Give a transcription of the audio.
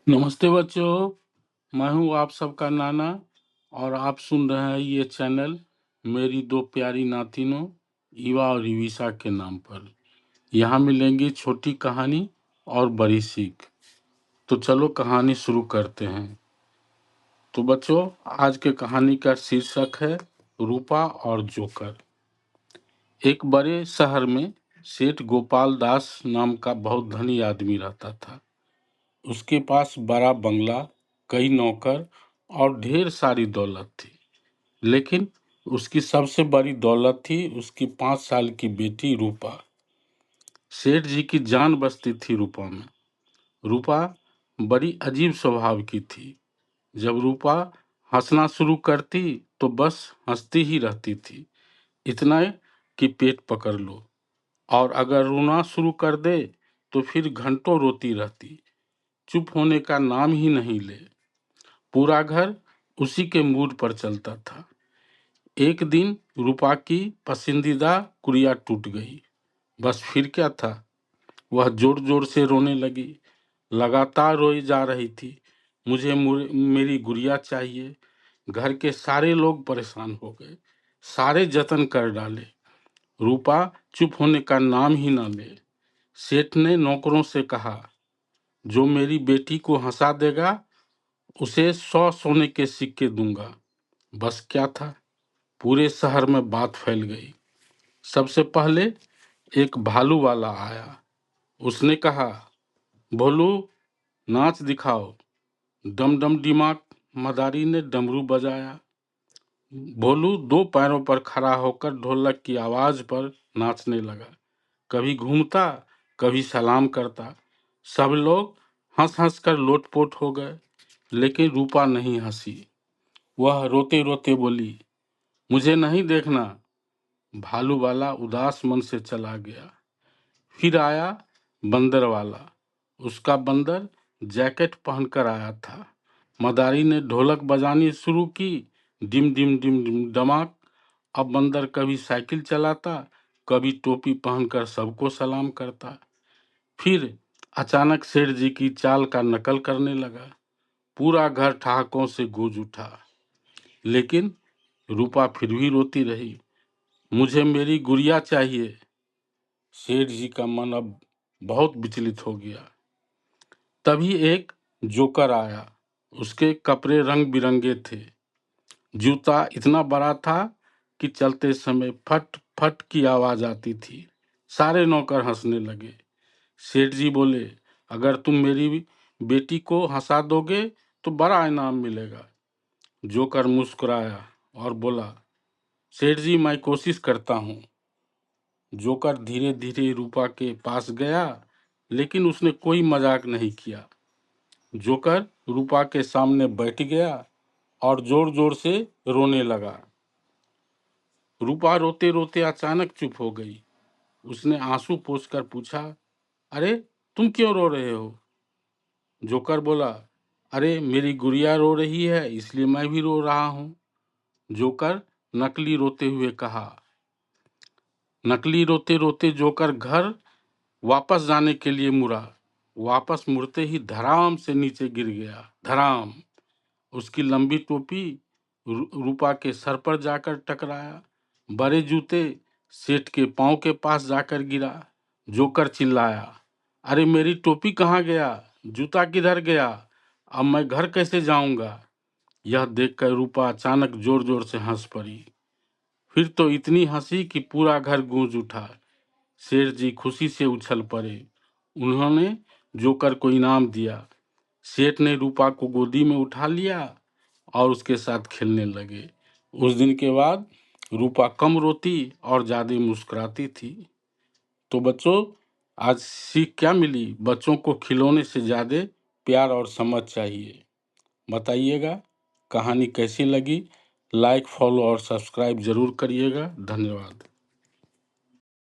नमस्ते बच्चों, मैं हूँ आप सबका नाना और आप सुन रहे हैं ये चैनल मेरी दो प्यारी नातिनों ईवा और ईविशा के नाम पर। यहाँ मिलेंगी छोटी कहानी और बड़ी सीख। तो चलो कहानी शुरू करते हैं। तो बच्चों, आज के कहानी का शीर्षक है रूपा और जोकर। एक बड़े शहर में सेठ गोपाल दास नाम का बहुत धनी आदमी रहता था। उसके पास बड़ा बंगला, कई नौकर और ढेर सारी दौलत थी। लेकिन उसकी सबसे बड़ी दौलत थी उसकी 5 साल की बेटी रूपा। सेठ जी की जान बसती थी रूपा में। रूपा बड़ी अजीब स्वभाव की थी। जब रूपा हंसना शुरू करती तो बस हंसती ही रहती थी, इतना कि पेट पकड़ लो। और अगर रोना शुरू कर दे तो फिर घंटों रोती रहती, चुप होने का नाम ही नहीं ले। पूरा घर उसी के मूड पर चलता था। एक दिन रूपा की पसंदीदा गुड़िया टूट गई। बस फिर क्या था, वह जोर जोर से रोने लगी। लगातार रोई जा रही थी, मेरी गुड़िया चाहिए। घर के सारे लोग परेशान हो गए, सारे जतन कर डाले। रूपा चुप होने का नाम ही ना ले। सेठ ने नौकरों से कहा, जो मेरी बेटी को हंसा देगा उसे 100 सोने के सिक्के दूंगा। बस क्या था, पूरे शहर में बात फैल गई। सबसे पहले एक भालू वाला आया। उसने कहा, भोलू, नाच दिखाओ। डम डम डिमाक, मदारी ने डमरू बजाया। भोलू 2 पैरों पर खड़ा होकर ढोलक की आवाज पर नाचने लगा। कभी घूमता, कभी सलाम करता। सब लोग हंस हंस कर लोटपोट हो गए, लेकिन रूपा नहीं हंसी। वह रोते रोते बोली, मुझे नहीं देखना। भालू वाला उदास मन से चला गया। फिर आया बंदर वाला। उसका बंदर जैकेट पहनकर आया था। मदारी ने ढोलक बजानी शुरू की, डिम डिम डिम डिम डमाक। अब बंदर कभी साइकिल चलाता, कभी टोपी पहनकर सबको सलाम करता। फिर अचानक सेठ जी की चाल का नकल करने लगा। पूरा घर ठहाकों से गूंज उठा। लेकिन रूपा फिर भी रोती रही, मुझे मेरी गुड़िया चाहिए। सेठ जी का मन अब बहुत विचलित हो गया। तभी एक जोकर आया। उसके कपड़े रंग बिरंगे थे। जूता इतना बड़ा था कि चलते समय फट फट की आवाज आती थी। सारे नौकर हंसने लगे। सेठ जी बोले, अगर तुम मेरी बेटी को हंसा दोगे तो बड़ा इनाम मिलेगा। जोकर मुस्कुराया और बोला, सेठ जी, मैं कोशिश करता हूँ। जोकर धीरे धीरे रूपा के पास गया, लेकिन उसने कोई मजाक नहीं किया। जोकर रूपा के सामने बैठ गया और जोर जोर से रोने लगा। रूपा रोते रोते अचानक चुप हो गई। उसने आंसू पोंछकर पूछा, अरे तुम क्यों रो रहे हो? जोकर बोला, अरे मेरी गुड़िया रो रही है इसलिए मैं भी रो रहा हूँ। जोकर नकली रोते हुए कहा। नकली रोते रोते जोकर घर वापस जाने के लिए मुड़ा। वापस मुड़ते ही धड़ाम से नीचे गिर गया। धड़ाम। उसकी लंबी टोपी रूपा के सर पर जाकर टकराया। बड़े जूते सेठ के पांव के पास जाकर गिरा। जोकर चिल्लाया, अरे मेरी टोपी कहाँ गया? जूता किधर गया? अब मैं घर कैसे जाऊंगा? यह देखकर रूपा अचानक जोर जोर से हंस पड़ी। फिर तो इतनी हंसी कि पूरा घर गूंज उठा। शेर जी खुशी से उछल पड़े। उन्होंने जोकर को इनाम दिया। सेठ ने रूपा को गोदी में उठा लिया और उसके साथ खेलने लगे। उस दिन के बाद रूपा कम रोती और ज्यादा मुस्कुराती थी। तो बच्चों, आज सीख क्या मिली? बच्चों को खिलौने से ज्यादा प्यार और समझ चाहिए। बताइएगा कहानी कैसी लगी। लाइक, फॉलो और सब्सक्राइब जरूर करिएगा। धन्यवाद।